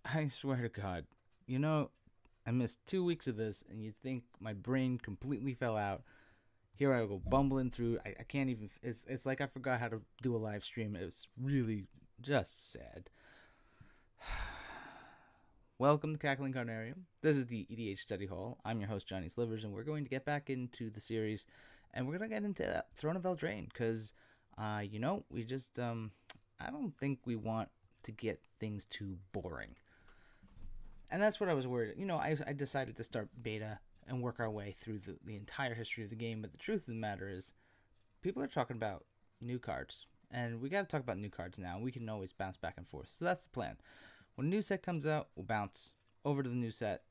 I swear to God, you know, I missed 2 weeks of this, and you'd think my brain completely fell out. Here I go bumbling through. I can't even. It's like I forgot how to do a live stream. It was really just sad. Welcome to Cackling Carnarium. This is the EDH Study Hall. I'm your host, Johnny Slivers, and we're going to get back into the series, and we're going to get into Throne of Eldraine, because, we just, I don't think we want to get things too boring. And that's what I was worried. I decided to start beta and work our way through the entire history of the game, but the truth of the matter is, people are talking about new cards, and we got to talk about new cards now. We can always bounce back and forth, so that's the plan. When a new set comes out, we'll bounce over to the new set,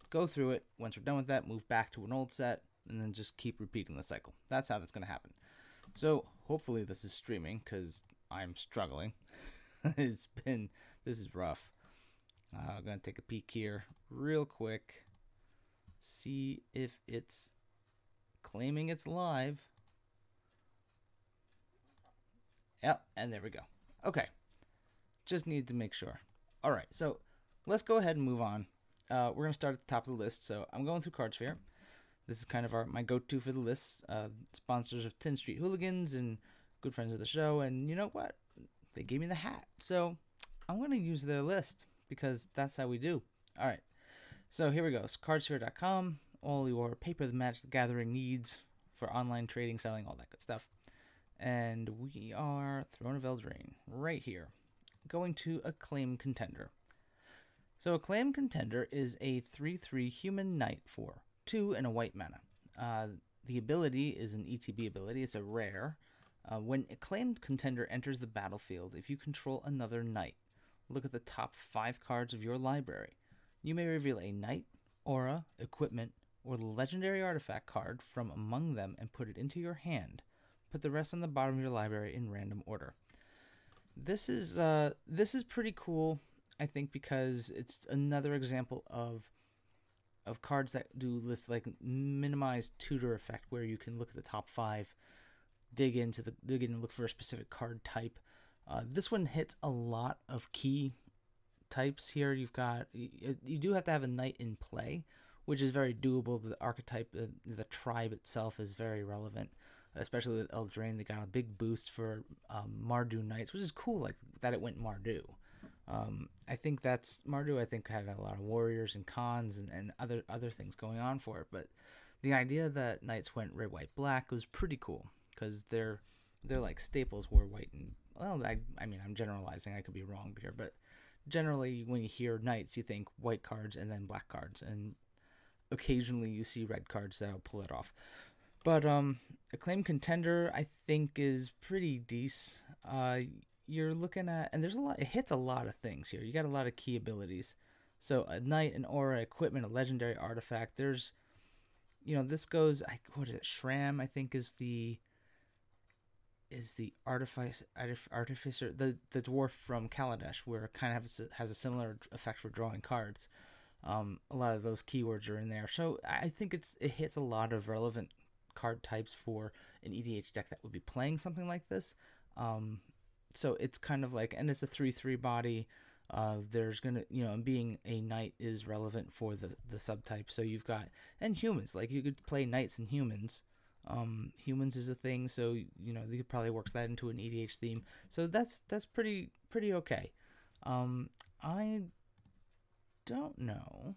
go through it. Once we're done with that, move back to an old set, and then just keep repeating the cycle. That's how that's going to happen. So hopefully this is streaming, because I'm struggling. This is rough. I'm going to take a peek here real quick. See if it's claiming it's live. Yep, and there we go. Okay. Just need to make sure. All right, so let's go ahead and move on. We're going to start at the top of the list. So I'm going through Cardsphere. This is kind of my go-to for the list. Sponsors of 10th Street Hooligans and good friends of the show. And you know what? They gave me the hat. So I'm going to use their list because that's how we do. All right. So here we go. It's cardsphere.com. All your Paper the Magic the Gathering needs for online trading, selling, all that good stuff. And we are Throne of Eldraine right here. Going to Acclaimed Contender. So Acclaimed Contender is a 3/3 human knight for 2 and a white mana. The ability is an ETB ability. It's a rare. When Acclaimed Contender enters the battlefield, if you control another knight, look at the top 5 cards of your library. You may reveal a knight, aura, equipment, or legendary artifact card from among them and put it into your hand. Put the rest on the bottom of your library in random order. This is pretty cool, I think, because it's another example of cards that do list like minimized tutor effect, where you can look at the top 5, dig in and look for a specific card type. This one hits a lot of key types here. You do have to have a knight in play, which is very doable. The archetype, the tribe itself is very relevant, especially with Eldraine. They got a big boost for Mardu Knights, which is cool, like that it went Mardu. I think Mardu, I think, had a lot of warriors and cons and other things going on for it, but the idea that Knights went red, white, black was pretty cool, because they're like staples were white and, well, I mean, I'm generalizing, I could be wrong here, but generally when you hear Knights, you think white cards and then black cards, and occasionally you see red cards that'll pull it off. But Acclaimed Contender, I think, is pretty decent. You're looking at, and it hits a lot of things here. You got a lot of key abilities. So a knight, an aura, equipment, a legendary artifact. There's, this goes, what is it? Shram, I think, is the artificer, the dwarf from Kaladesh, where it kind of has a similar effect for drawing cards. A lot of those keywords are in there. So I think it hits a lot of relevant card types for an EDH deck that would be playing something like this. So it's kind of like, and it's a 3/3 body. There's gonna, being a knight is relevant for the subtype. So you've got, and humans, like you could play knights and humans. Humans is a thing, so you could probably work that into an EDH theme. So that's pretty okay. I don't know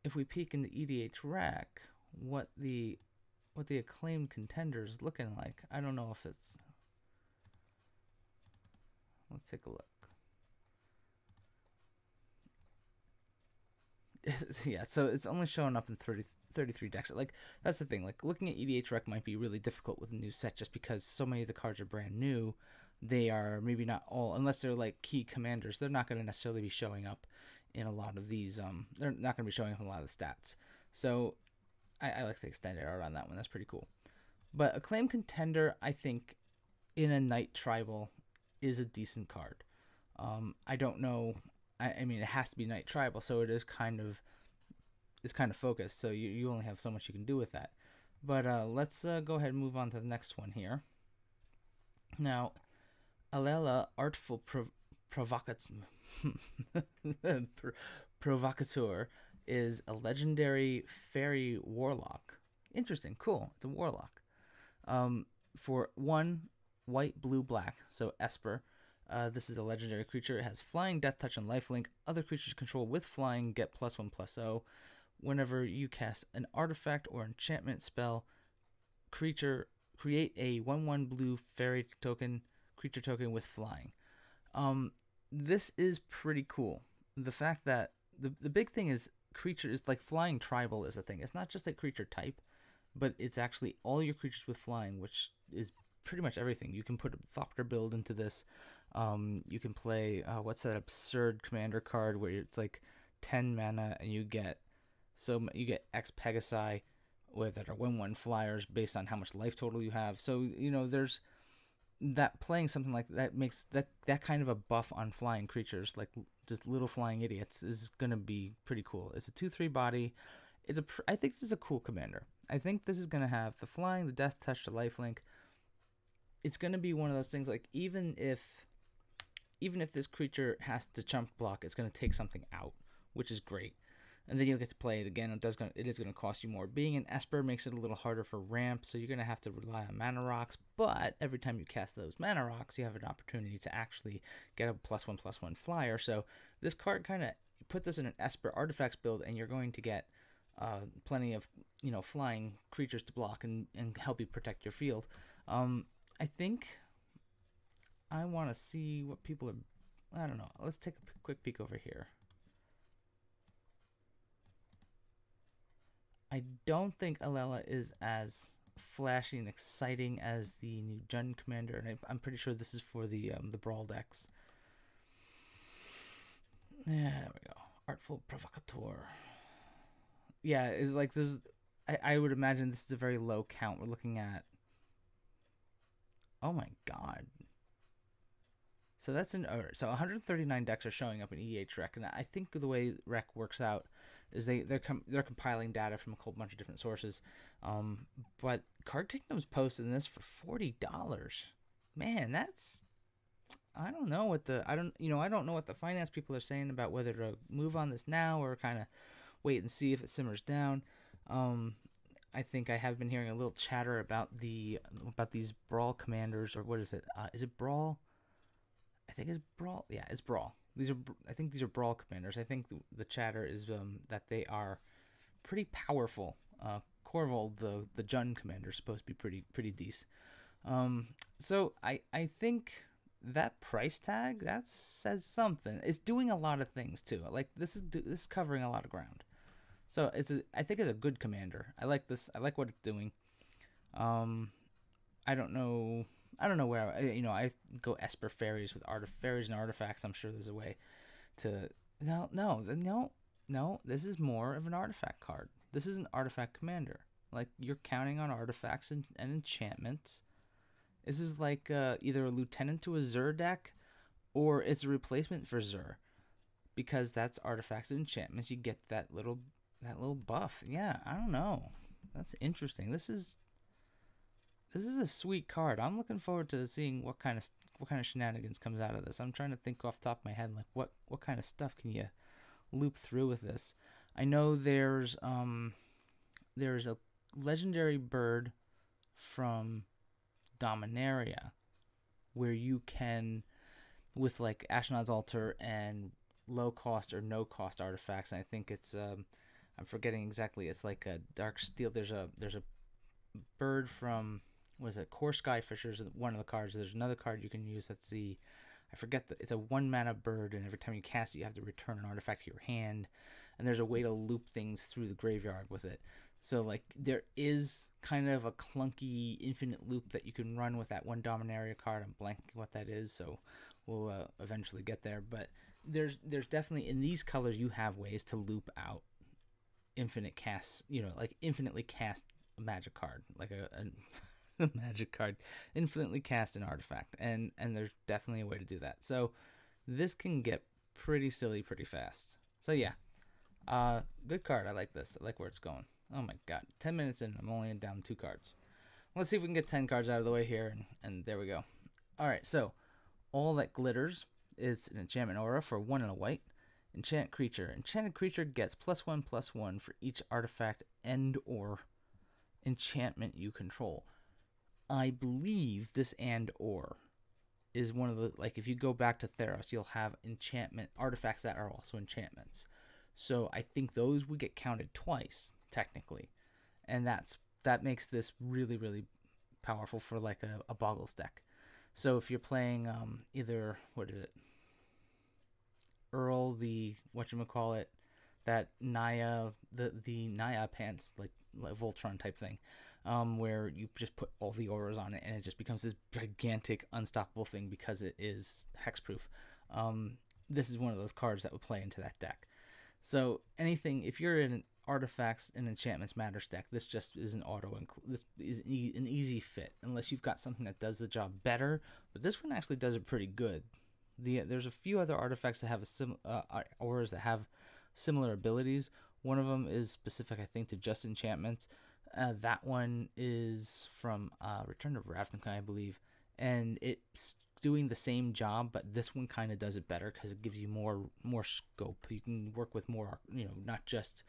if we peek in the EDH rack what the Acclaimed Contender is looking like. I don't know if it's, let's take a look. Yeah, so it's only showing up in 33 decks. Like, that's the thing. Like, looking at EDH rec might be really difficult with a new set, just because so many of the cards are brand new. They are maybe not all, unless they're like key commanders, they're not going to necessarily be showing up in a lot of these. They're not going to be showing up in a lot of the stats. So I like the extended art on that one. That's pretty cool. But Acclaimed Contender, I think, in a Knight Tribal, is a decent card. I don't know. I mean, it has to be Knight Tribal, so it's kind of focused. So you only have so much you can do with that. But let's go ahead and move on to the next one here. Now, Alela, Artful Provocateur is a legendary fairy warlock. Interesting, cool. It's a warlock. For 1 white, blue, black, so Esper. This is a legendary creature. It has flying, death touch, and lifelink. Other creatures control with flying get +1/+0. Whenever you cast an artifact or enchantment spell, create a 1/1 blue fairy token, creature token with flying. This is pretty cool. The fact that the big thing is creature is like flying tribal is a thing. It's not just a creature type, but it's actually all your creatures with flying, which is pretty much everything. You can put a Thopter build into this. You can play what's that absurd commander card where it's like 10 mana and you get X Pegasi with that are 1/1 flyers based on how much life total you have. So there's that playing something like that makes that kind of a buff on flying creatures, like just little flying idiots, is gonna be pretty cool. It's a 2/3 body. I think this is a cool commander. I think this is gonna have the flying, the death touch, the lifelink. It's gonna be one of those things like even if this creature has to chump block, it's gonna take something out, which is great. And then you'll get to play it again. It is going to cost you more. Being an Esper makes it a little harder for ramp, so you're going to have to rely on mana rocks. But every time you cast those mana rocks, you have an opportunity to actually get a +1/+1 flyer. So this card kind of put this in an Esper artifacts build, and you're going to get plenty of flying creatures to block and help you protect your field. I think I want to see what people are. I don't know. Let's take a quick peek over here. I don't think Alela is as flashy and exciting as the new Jund Commander, and I'm pretty sure this is for the Brawl decks. Yeah, there we go. Artful Provocateur. Yeah, it's like this. I would imagine this is a very low count. We're looking at. Oh my god. So that's so 139 decks are showing up in EDH Rec, and I think the way Rec works out is they're compiling data from a whole bunch of different sources. But Card Kingdom's posting this for $40. Man, that's I don't know what I don't know what the finance people are saying about whether to move on this now or kind of wait and see if it simmers down. I think I have been hearing a little chatter about these Brawl commanders, or what is it? Is it Brawl? I think it's Brawl. Yeah, it's Brawl. I think these are Brawl commanders. I think the chatter is that they are pretty powerful. Corval, the Jund commander, is supposed to be pretty decent. So I think that price tag, that says something. It's doing a lot of things too. Like this is covering a lot of ground. So I think it's a good commander. I like this. I like what it's doing. I don't know where I go Esper fairies with fairies and artifacts. I'm sure there's a way to no. This is more of an artifact card. This is an artifact commander. Like you're counting on artifacts and enchantments. This is like either a lieutenant to a Zur deck, or it's a replacement for Zur, because that's artifacts and enchantments. You get that little buff. Yeah, I don't know. That's interesting. This is a sweet card. I'm looking forward to seeing what kind of shenanigans comes out of this. I'm trying to think off the top of my head, like what kind of stuff can you loop through with this. I know there's a legendary bird from Dominaria where you can, with like Ashnod's Altar and low cost or no cost artifacts, and I think it's I'm forgetting exactly. It's like a dark steel. There's a bird from, was it Core Skyfishers? One of the cards. There's another card you can use. That's it's a 1 mana bird, and every time you cast it, you have to return an artifact to your hand. And there's a way to loop things through the graveyard with it. So like there is kind of a clunky infinite loop that you can run with that one Dominaria card. I'm blanking what that is, so we'll eventually get there. But there's definitely, in these colors, you have ways to loop out infinite casts. Like infinitely cast a magic card, like a magic card, infinitely cast an artifact, and there's definitely a way to do that. So this can get pretty silly pretty fast. So yeah, good card. I like this. I like where it's going. Oh my god, 10 minutes in, I'm only down 2 cards. Let's see if we can get 10 cards out of the way here, and there we go. All right, so All That Glitters It's an enchantment aura for 1 and a white. Enchant creature. Enchanted creature gets +1/+1 for each artifact and or enchantment you control. I believe this and or is one of the, like, if you go back to Theros, you'll have enchantment artifacts that are also enchantments. So I think those would get counted twice, technically. And that makes this really, really powerful for like a Boggles deck. So if you're playing either, what is it? Earl, the whatchamacallit, that Naya, the Naya pants, like Voltron type thing, where you just put all the auras on it and it just becomes this gigantic, unstoppable thing because it is hexproof. This is one of those cards that would play into that deck. So anything, if you're in artifacts and enchantments matters deck, this just is an this is an easy fit, unless you've got something that does the job better. But this one actually does it pretty good. There's a few other artifacts that have auras that have similar abilities. One of them is specific, I think, to just enchantments. That one is from Return to Ravnica, I believe, and it's doing the same job, but this one kind of does it better because it gives you more scope. You can work with more, not just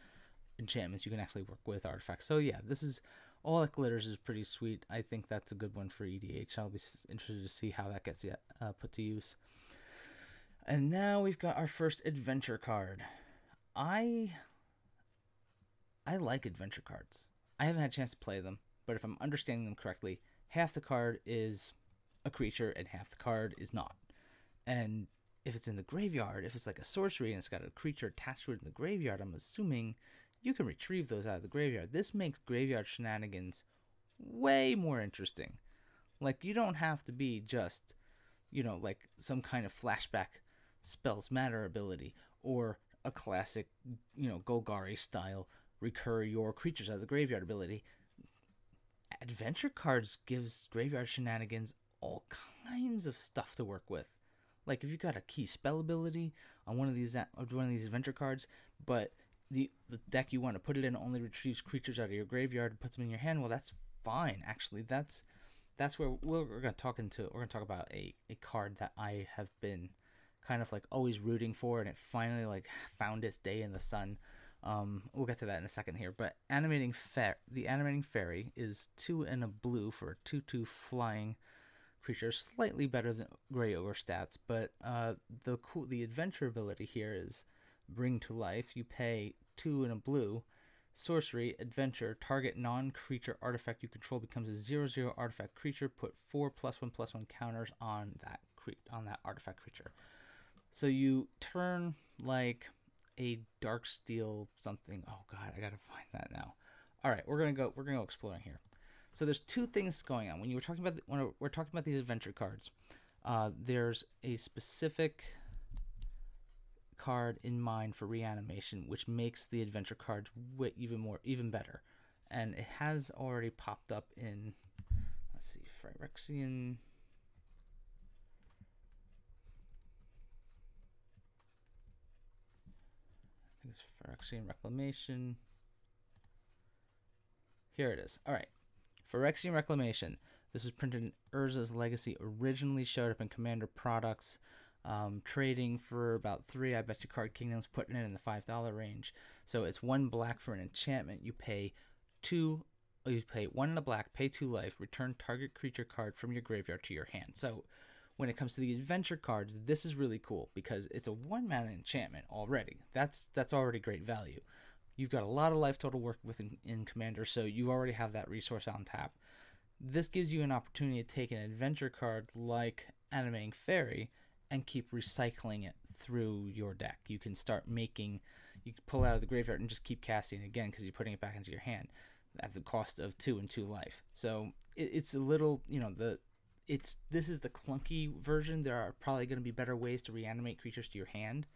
enchantments. You can actually work with artifacts. So yeah, this is all that glitters is pretty sweet. I think that's a good one for EDH. I'll be interested to see how that gets put to use. And now we've got our first adventure card. I like adventure cards. I haven't had a chance to play them, but if I'm understanding them correctly, half the card is a creature and half the card is not. And if it's in the graveyard, if it's like a sorcery and it's got a creature attached to it in the graveyard, I'm assuming you can retrieve those out of the graveyard. This makes graveyard shenanigans way more interesting. Like, you don't have to be just, like some kind of flashback spells matter ability or a classic, Golgari style recur your creatures out of the graveyard ability. Adventure cards gives graveyard shenanigans all kinds of stuff to work with. Like, if you got a key spell ability on one of these adventure cards, but the deck you want to put it in only retrieves creatures out of your graveyard and puts them in your hand, well, that's fine. Actually, that's where we're going to talk about a card that I have been kind of like always rooting for, and it finally like found its day in the sun. We'll get to that in a second here, but the animating fairy is 2 and a blue for a 2/2 flying creature, slightly better than Grey Ogre stats, but the adventure ability here is Bring to Life. You pay 2 and a blue, sorcery, adventure, target non-creature artifact you control becomes a 0/0 artifact creature. Put 4 +1/+1 counters on that artifact creature. So you turn like a dark steel something. Oh god, I gotta find that now. All right, we're gonna go exploring here. So there's two things going on when we're talking about these adventure cards. There's a specific card in mind for reanimation, which makes the adventure cards even better, and it has already popped up in, let's see, Phyrexian. I think it's Phyrexian Reclamation. Here it is. All right, Phyrexian Reclamation. This was printed in Urza's Legacy. Originally showed up in Commander products. Trading for about 3. I bet you Card Kingdom's putting it in the $5 range. So it's 1 black for an enchantment. You pay 2. You pay 1 in a black, pay 2 life, return target creature card from your graveyard to your hand. So when it comes to the adventure cards, this is really cool because it's a 1-mana enchantment already. That's already great value. You've got a lot of life total work with in Commander, so you already have that resource on tap. This gives you an opportunity to take an adventure card like Animating Fairy and keep recycling it through your deck. You can start making, you can pull it out of the graveyard and just keep casting it again because you're putting it back into your hand at the cost of 2 and 2 life. So it's a little, this is the clunky version. There are probably going to be better ways to reanimate creatures to your hand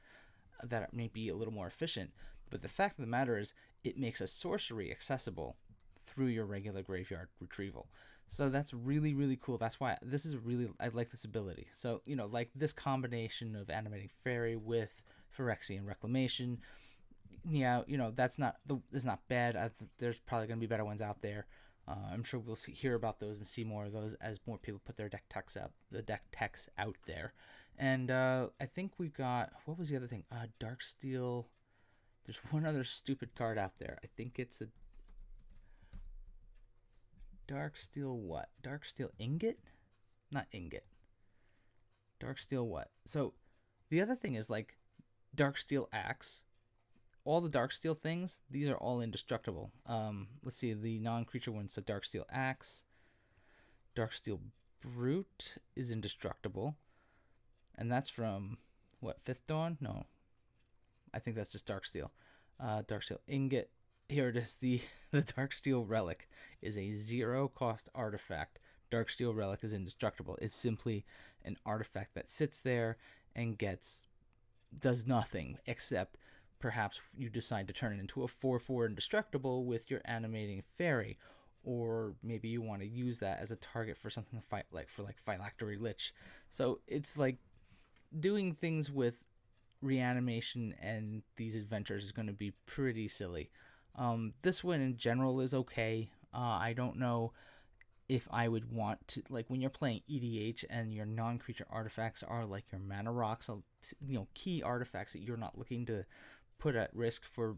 that may be a little more efficient. But the fact of the matter is, it makes a sorcery accessible through your regular graveyard retrieval. So that's really, really cool. That's why I like this ability. So, like this combination of Animating Fairy with Phyrexian Reclamation, that's not bad. There's probably going to be better ones out there. I'm sure we'll hear about those and see more of those as more people put their deck techs out there. And I think we've got, what was the other thing? Darksteel. There's one other stupid card out there. I think it's a Darksteel what? Darksteel Ingot? Not Ingot. Darksteel what? So the other thing is like Darksteel Axe. All the Darksteel things, these are all indestructible. Let's see, the non-creature ones. So Darksteel Axe, Darksteel Brute is indestructible. And that's from, what, Fifth Dawn? No. I think that's just Darksteel. Darksteel Ingot. Here it is. The Darksteel Relic is a 0-cost artifact. Darksteel Relic is indestructible. It's simply an artifact that sits there and does nothing except perhaps you decide to turn it into a 4/4 indestructible with your animating fairy, or maybe you want to use that as a target for something to fight, like for Phylactery Lich. So it's like doing things with reanimation and these adventures is going to be pretty silly. This one in general is okay. I don't know if I would want to, like, when you're playing EDH and your non-creature artifacts are like your mana rocks, key artifacts that you're not looking to put at risk for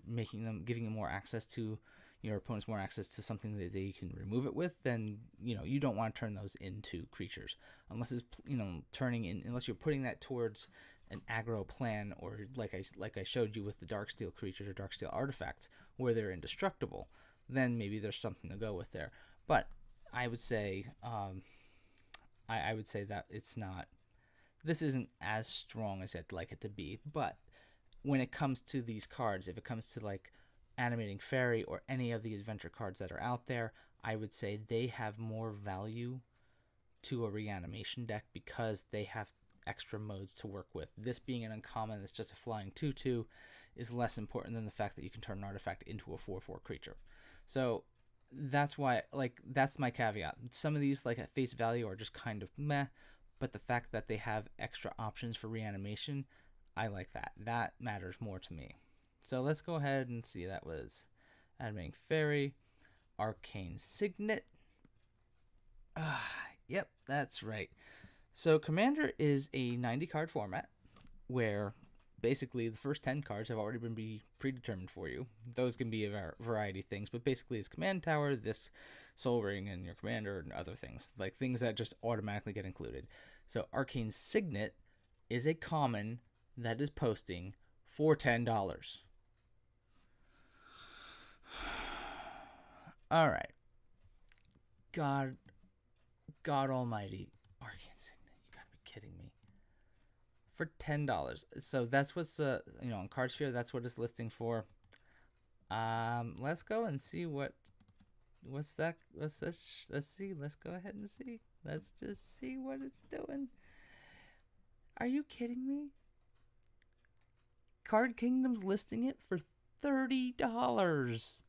giving them more access to your opponents, more access to something that they can remove it with, then you don't want to turn those into creatures unless it's unless you're putting that towards an aggro plan, or like I showed you with the Darksteel creatures or Darksteel artifacts where they're indestructible. Then maybe there's something to go with there. But I would say I would say that this isn't as strong as I'd like it to be. But when it comes to these cards, if it comes to like Animating Fairy or any of the adventure cards that are out there, I would say they have more value to a reanimation deck because they have extra modes to work with. This being an uncommon that's just a flying 2/2 is less important than the fact that you can turn an artifact into a 4/4 creature. So that's why, that's my caveat. Some of these, like at face value, are just kind of meh, but the fact that they have extra options for reanimation, I like that. That matters more to me. So let's go ahead and see. That was Animating Fairy, Arcane Signet. Yep, that's right. So Commander is a 90-card format where basically the first 10 cards have already been predetermined for you. Those can be a variety of things, but basically it's Command Tower, this Soul Ring, and your Commander, and other things, like things that just automatically get included. So Arcane Signet is a common that is posting for $10. All right. God almighty. Arcane Signet. You gotta be kidding me. For $10. So that's what's, on Cardsphere, that's what it's listing for. Let's go and see what's that. Let's see. Let's go ahead and see. Let's just see what it's doing. Are you kidding me? Card Kingdom's listing it for $30.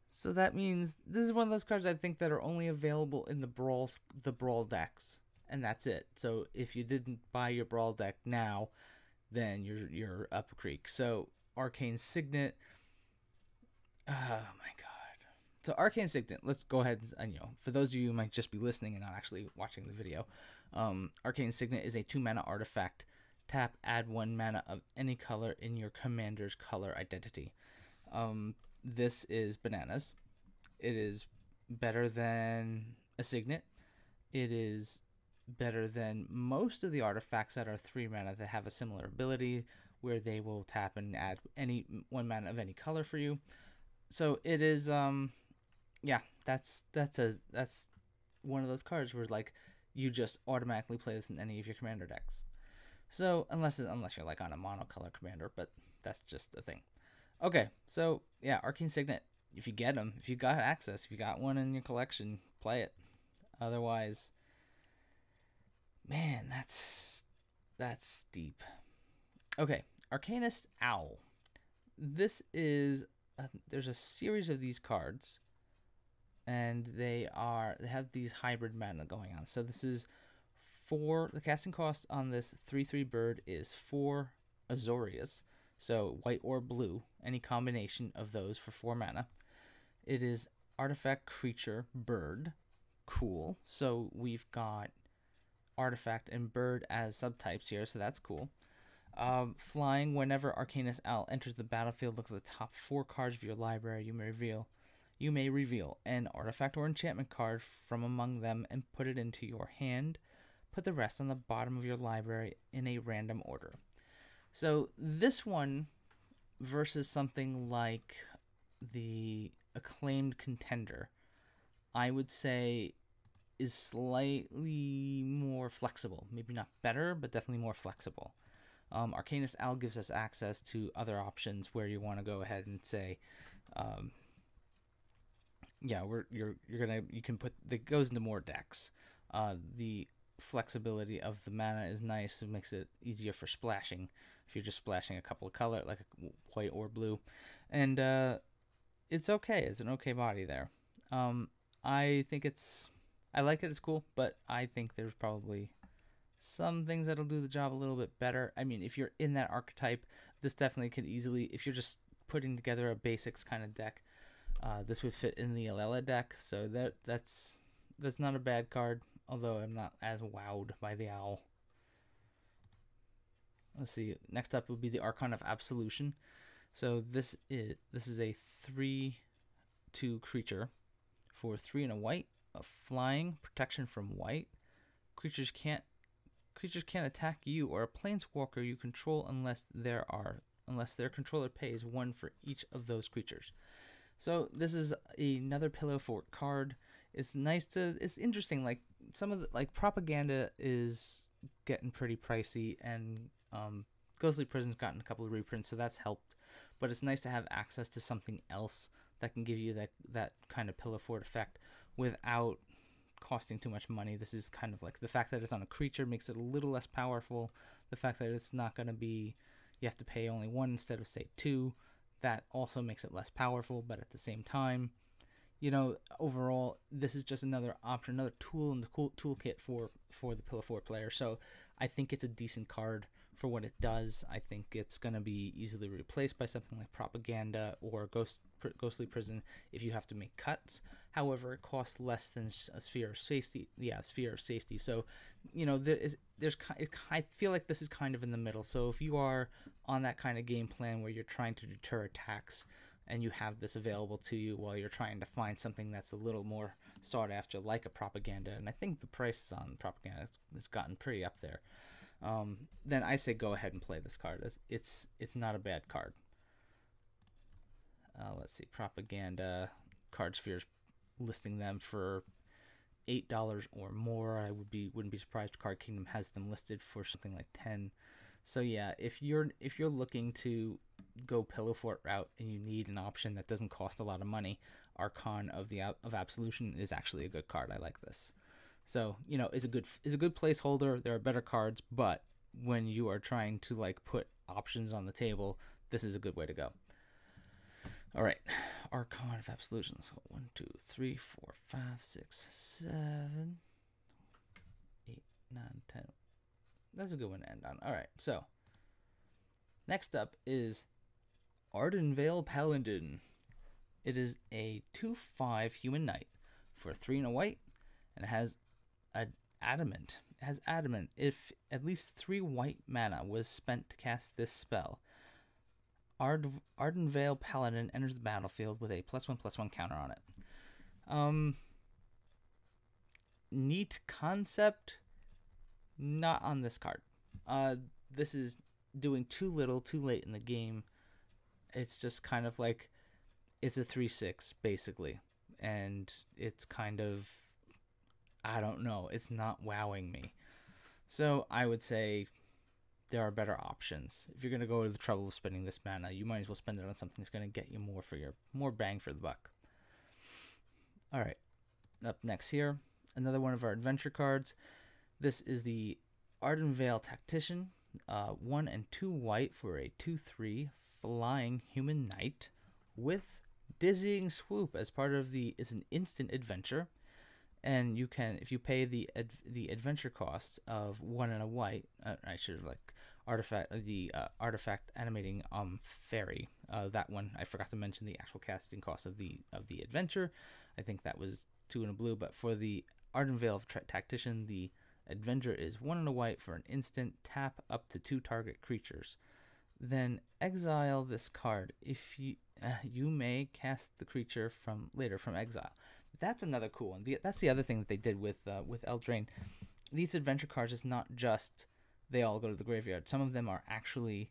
So that means this is one of those cards I think that are only available in the brawl decks, and that's it. So if you didn't buy your brawl deck now, then you're up a creek. So Arcane Signet. Oh my god. So Arcane Signet. Let's go ahead and for those of you who might just be listening and not actually watching the video, Arcane Signet is a 2-mana artifact. Tap, add 1 mana of any color in your commander's color identity. This is bananas. It is better than a Signet. It is better than most of the artifacts that are 3 mana that have a similar ability, where they will tap and add 1 mana of any color for you. So it is, that's one of those cards where like you just automatically play this in any of your commander decks. So unless you're like on a monocolor commander, but that's just the thing. Okay, so yeah, Arcane Signet. If you get them, if you got access, if you got one in your collection, play it. Otherwise, man, that's deep. Okay, Arcanist Owl. This is there's a series of these cards, and they have these hybrid mana going on. So this is the casting cost on this 3/3 bird is 4 Azorius. So white or blue, any combination of those for 4 mana. It is artifact, creature, bird. Cool. So we've got artifact and bird as subtypes here, so that's cool. Flying, whenever Arcanist Owl enters the battlefield, look at the top 4 cards of your library. You may reveal an artifact or enchantment card from among them and put it into your hand. Put the rest on the bottom of your library in a random order. So this one versus something like the Acclaimed Contender, I would say is slightly more flexible. Maybe not better, but definitely more flexible. Arcanist Owl gives us access to other options where you want to go ahead and say, you can put that goes into more decks. The flexibility of the mana is nice. It makes it easier for splashing if you're just splashing a couple of color like white or blue, and it's okay. It's an okay body there. I think I like it. It's cool, but I think there's probably some things that'll do the job a little bit better. I mean, if you're in that archetype, this definitely could easily, if you're just putting together a basics kind of deck, this would fit in the Alela deck. So that's not a bad card, although I'm not as wowed by the owl. Let's see. Next up will be the Archon of Absolution. So this is a 3/2 creature for 3 and a white, a flying, protection from white. Creatures can't attack you or a planeswalker you control unless their controller pays 1 for each of those creatures. So this is another pillow fort card. It's interesting. Like some of the Propaganda is getting pretty pricey, and Ghostly Prison's gotten a couple of reprints, so that's helped. But it's nice to have access to something else that can give you that kind of pillow fort effect without costing too much money. This is kind of like the fact that it's on a creature makes it a little less powerful. The fact that it's not going to be, you have to pay only 1 instead of say 2, that also makes it less powerful. But at the same time, overall, this is just another option, another tool in the toolkit for the pillow fort player. So I think it's a decent card for what it does. I think it's going to be easily replaced by something like Propaganda or Ghostly Prison if you have to make cuts. However, it costs less than a Sphere of Safety. Yeah, Sphere of Safety. So, I feel like this is kind of in the middle. So if you are on that kind of game plan where you're trying to deter attacks and you have this available to you while you're trying to find something that's a little more sought after, like a Propaganda, and I think the prices on Propaganda has gotten pretty up there, then I say go ahead and play this card. It's not a bad card. Let's see, Propaganda, Card Spheres listing them for $8 or more. I wouldn't be surprised if Card Kingdom has them listed for something like 10. So yeah, if you're looking to go pillow fort route and you need an option that doesn't cost a lot of money, Archon of Absolution is actually a good card. I like this. So it's a good placeholder. There are better cards, but when you are trying to put options on the table, this is a good way to go. All right, Archon of Absolution. So 1, 2, 3, 4, 5, 6, 7, 8, 9, 10. That's a good one to end on. All right, so next up is Ardenvale Paladin. It is a 2/5 human knight for 3 and a white, and it has adamant. It has adamant. If at least 3 white mana was spent to cast this spell, Ardenvale Paladin enters the battlefield with a +1/+1 counter on it. Neat concept. Not on this card. This is doing too little, too late in the game. It's just kind of like it's a 3/6 basically, and it's kind of, I don't know, it's not wowing me. So I would say there are better options. If you're going to go to the trouble of spending this mana, you might as well spend it on something that's going to get you more bang for the buck. All right, up next here, another one of our adventure cards. This is the Ardenvale Tactician, 1 and 2 white for a 2/3 flying human knight with Dizzying Swoop as part of is an instant adventure, and you can, if you pay the adventure cost of 1 and a white, I should have artifact animating fairy. That one I forgot to mention the actual casting cost of the adventure. I think that was 2 and a blue, but for the Arden Veil of Tactician, the adventure is 1 and a white for an instant, tap up to 2 target creatures. Then exile this card. If you may cast the creature from exile. That's another cool one. That's the other thing that they did with Eldraine. These adventure cards is not just they all go to the graveyard. Some of them are actually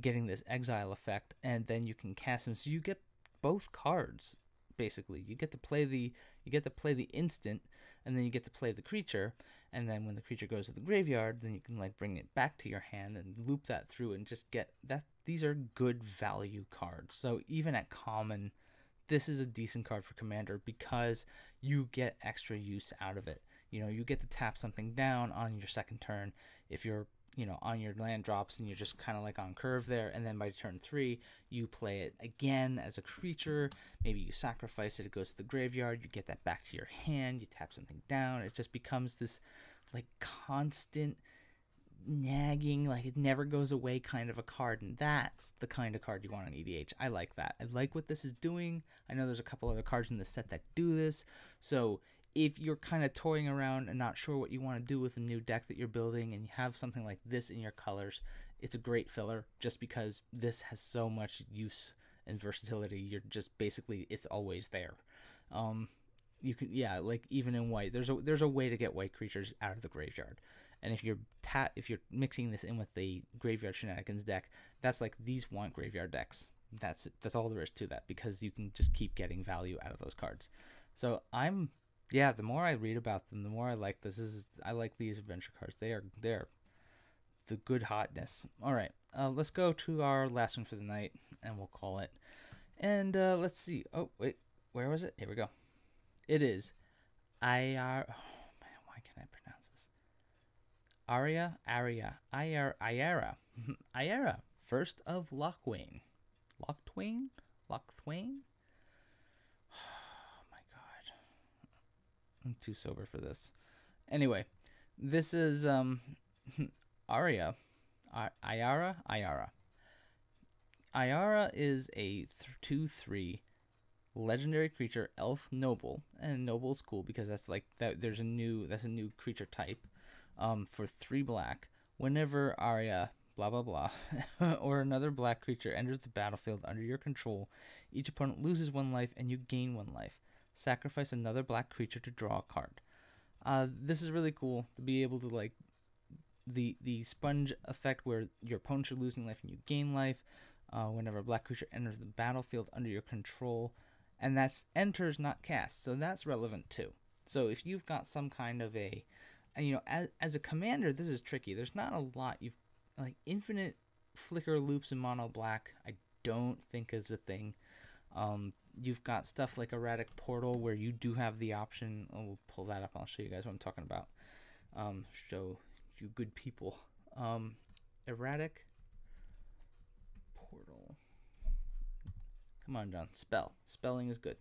getting this exile effect, and then you can cast them. So you get both cards basically. You get to play the instant, and then you get to play the creature. And then when the creature goes to the graveyard, then you can like bring it back to your hand and loop that through and just get that. These are good value cards. So even at common, this is a decent card for Commander because you get extra use out of it. You know, you get to tap something down on your second turn if you're, you know, on your land drops and you're just kind of like on curve there. And then by turn 3, you play it again as a creature. Maybe you sacrifice it, it goes to the graveyard, you get that back to your hand, you tap something down. It just becomes this like constant nagging, like it never goes away kind of a card, and that's the kind of card you want on EDH. I like that. I like what this is doing. I know there's a couple other cards in the set that do this, so if you're kind of toying around and not sure what you want to do with a new deck that you're building and you have something like this in your colors, it's a great filler just because this has so much use and versatility. You're just basically, it's always there. You can, yeah, like even in white, there's a way to get white creatures out of the graveyard. And if you're mixing this in with the Graveyard Shenanigans deck, that's like these want graveyard decks. That's all there is to that, because you can just keep getting value out of those cards. So the more I read about them, the more I like this. I like these adventure cards. They're the good hotness. All right, let's go to our last one for the night, and we'll call it. And let's see. Oh wait, where was it? Here we go. It is Ayara. Oh man, why can't I pronounce this? Ayara. Ayara, first of Locthwain. Locthwain? Oh my god. I'm too sober for this. Anyway, this is Ayara. Ayara is a 2/3 legendary creature, elf noble, and noble's cool because that's like that. That's a new creature type. For 3 black, whenever Arya blah blah blah or another black creature enters the battlefield under your control, each opponent loses 1 life and you gain 1 life. Sacrifice another black creature to draw a card. This is really cool to be able to like the sponge effect where your opponents are losing life and you gain life. Whenever a black creature enters the battlefield under your control, and that's enters, not cast, so that's relevant too. So if you've got some kind of a, and you know, as a commander, this is tricky. There's not a lot. You've like infinite flicker loops in mono black. I don't think is a thing. You've got stuff like Erratic Portal where you do have the option. Oh, we'll pull that up. I'll show you guys what I'm talking about. Show you good people. Erratic Portal. Come on, John. Spelling is good.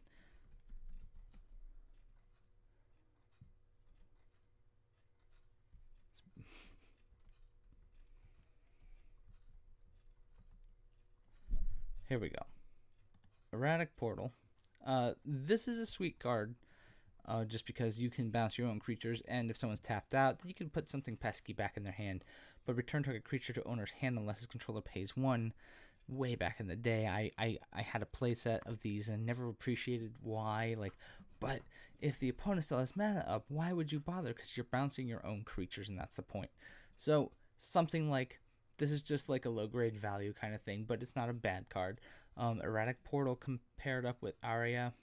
Here we go. Erratic Portal. This is a sweet card, just because you can bounce your own creatures, and if someone's tapped out, you can put something pesky back in their hand, but return target creature to owner's hand unless his controller pays 1. Way back in the day, I had a playset of these and never appreciated why. Like, but if the opponent still has mana up, why would you bother? Because you're bouncing your own creatures, and that's the point. So something like this is just like a low grade value kind of thing, but it's not a bad card. Erratic Portal compared up with Ayara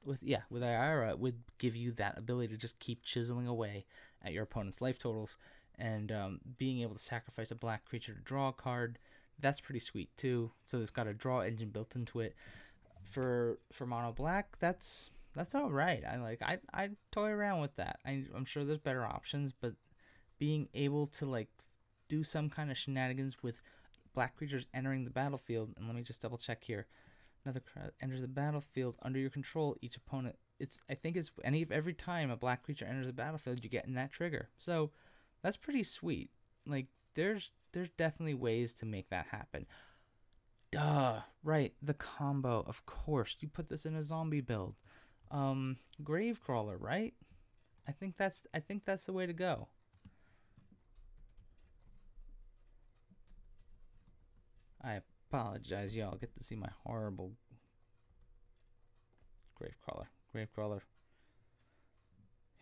would give you that ability to just keep chiseling away at your opponent's life totals, and being able to sacrifice a black creature to draw a card. That's pretty sweet too. So it's got a draw engine built into it. For mono black, that's all right. I toy around with that. I'm sure there's better options, but being able to like do some kind of shenanigans with black creatures entering the battlefield, and let me just double check here. Another enters the battlefield under your control. Each opponent, every time a black creature enters the battlefield, you're getting that trigger. So that's pretty sweet. Like, there's definitely ways to make that happen. Duh, right, the combo, of course. You put this in a zombie build. Gravecrawler, right? I think that's the way to go. I apologize, y'all get to see my horrible Gravecrawler. Gravecrawler.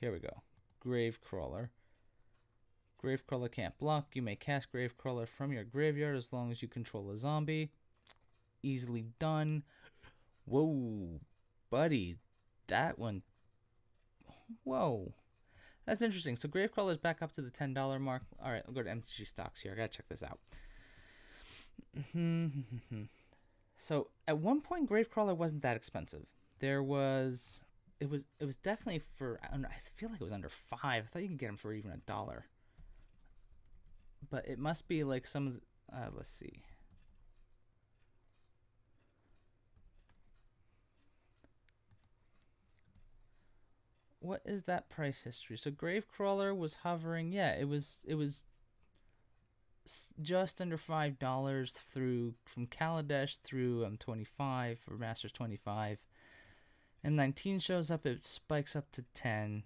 Here we go. Gravecrawler. Gravecrawler can't block. You may cast Gravecrawler from your graveyard as long as you control a zombie. Easily done. Whoa, buddy. That one. Whoa. That's interesting. So Gravecrawler is back up to the $10 mark. All right, I'll go to MTG stocks here. I gotta check this out. So at one point, Gravecrawler wasn't that expensive. It was definitely for, I feel like it was under $5. I thought you could get them for even $1. But it must be like some of the, let's see. What is that price history? So Gravecrawler was hovering, yeah, it was just under $5 through from Kaladesh through M25 or Masters 25. M19 shows up, it spikes up to 10,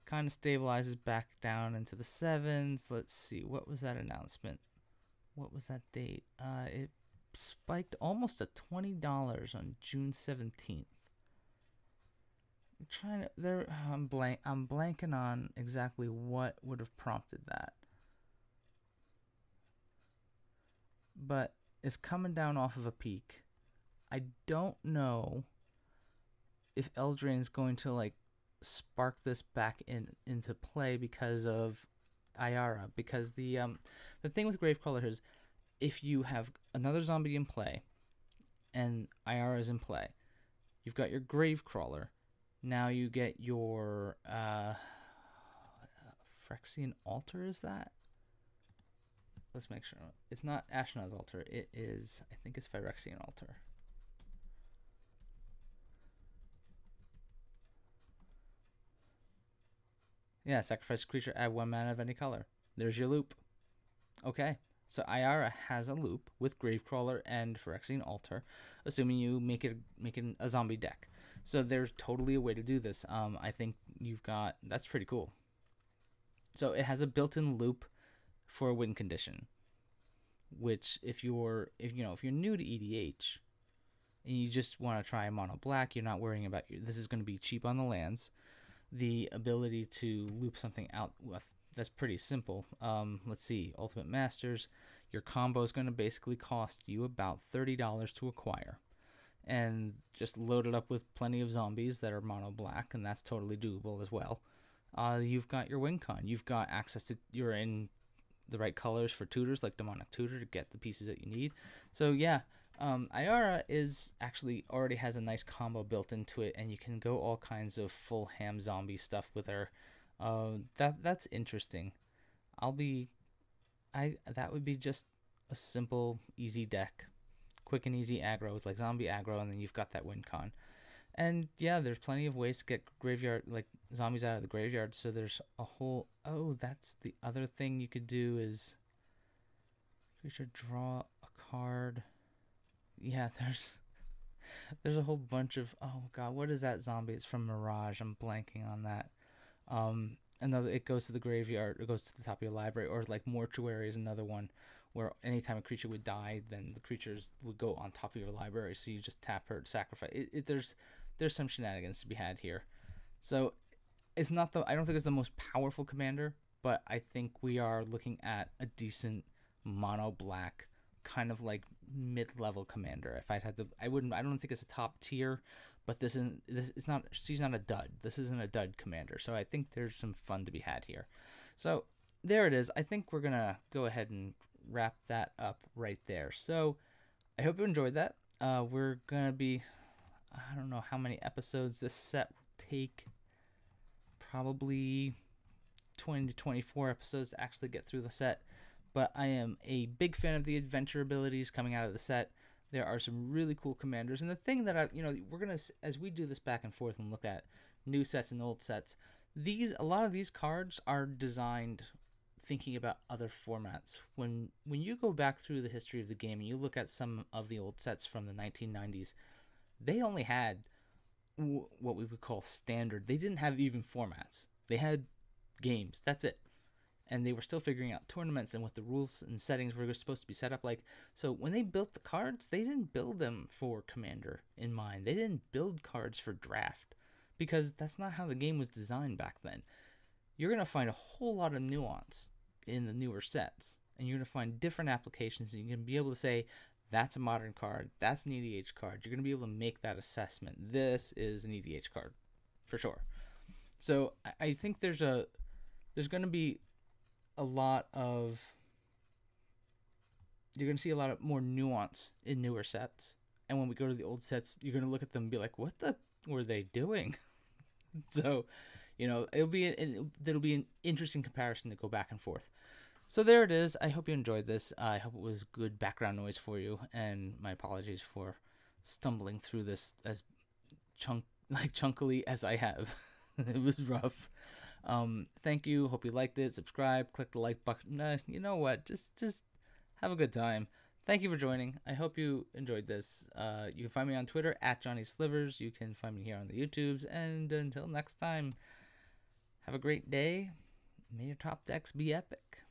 kind of stabilizes back down into the 7s. Let's see, what was that announcement? What was that date? It spiked almost to $20 on June 17th. I'm trying to I'm blanking on exactly what would have prompted that. But it's coming down off of a peak. I don't know if Eldraine is going to like spark this back into play because of Ayara, because the thing with Gravecrawler is if you have another zombie in play and Ayara is in play, you've got your Gravecrawler. Now you get your Phyrexian Altar, is that? Let's make sure. It's not Ashnod's Altar. It is, I think it's Phyrexian Altar. Yeah, sacrifice a creature, add 1 mana of any color. There's your loop. Okay, so Ayara has a loop with Gravecrawler and Phyrexian Altar, assuming you make it a zombie deck. So there's totally a way to do this. I think you've got, that's pretty cool. So it has a built-in loop for a win condition, which if you're new to EDH and you just want to try mono black, you're not worrying about this is going to be cheap on the lands. The ability to loop something out with, that's pretty simple. Let's see, Ultimate Masters, your combo is going to basically cost you about $30 to acquire, and just load it up with plenty of zombies that are mono black, and that's totally doable as well. You've got your win con. You've got access to, you're in the right colors for tutors like Demonic Tutor to get the pieces that you need. So yeah, Ayara is actually already has a nice combo built into it, and you can go all kinds of full ham zombie stuff with her. That's interesting. That would be just a simple, easy deck, quick and easy aggro with like zombie aggro, and then you've got that win con. And yeah, there's plenty of ways to get graveyard, like zombies out of the graveyard. So there's a whole, oh, that's the other thing you could do is creature draw a card. Yeah, there's a whole bunch of, oh god, what is that zombie? It's from Mirage. I'm blanking on that. Another, it goes to the graveyard, it goes to the top of your library, or like Mortuary is another one where anytime a creature would die, then the creatures would go on top of your library, so you just tap her to sacrifice. There's some shenanigans to be had here. So it's not I don't think it's the most powerful commander, but I think we are looking at a decent mono black kind of like mid-level commander. If I had to, I don't think it's a top tier, but she's not a dud. This isn't a dud commander. So I think there's some fun to be had here. So there it is. I think we're gonna go ahead and wrap that up right there. So I hope you enjoyed that. We're gonna be, I don't know how many episodes this set will take. Probably 20 to 24 episodes to actually get through the set. But I am a big fan of the adventure abilities coming out of the set. There are some really cool commanders. And the thing that we're going to, as we do this back and forth and look at new sets and old sets, a lot of these cards are designed thinking about other formats. When you go back through the history of the game and you look at some of the old sets from the 1990s, they only had what we would call standard. They didn't have even formats. They had games. That's it. And they were still figuring out tournaments and what the rules and settings were supposed to be set up like. So when they built the cards, they didn't build them for Commander in mind. They didn't build cards for Draft, because that's not how the game was designed back then. You're going to find a whole lot of nuance in the newer sets, and you're going to find different applications, and you're going to be able to say, that's a modern card, that's an EDH card. You're going to be able to make that assessment. This is an EDH card, for sure. So I think there's going to be a lot of, you're going to see a lot of more nuance in newer sets. And when we go to the old sets, you're going to look at them and be like, what the were they doing? So, you know, it'll be an interesting comparison to go back and forth. So there it is. I hope you enjoyed this. I hope it was good background noise for you, and my apologies for stumbling through this as chunkily as I have. It was rough. Thank you. Hope you liked it. Subscribe. Click the like button. You know what? Just have a good time. Thank you for joining. I hope you enjoyed this. You can find me on Twitter at Johnny Slivers. You can find me here on the YouTubes. And until next time, have a great day. May your top decks be epic.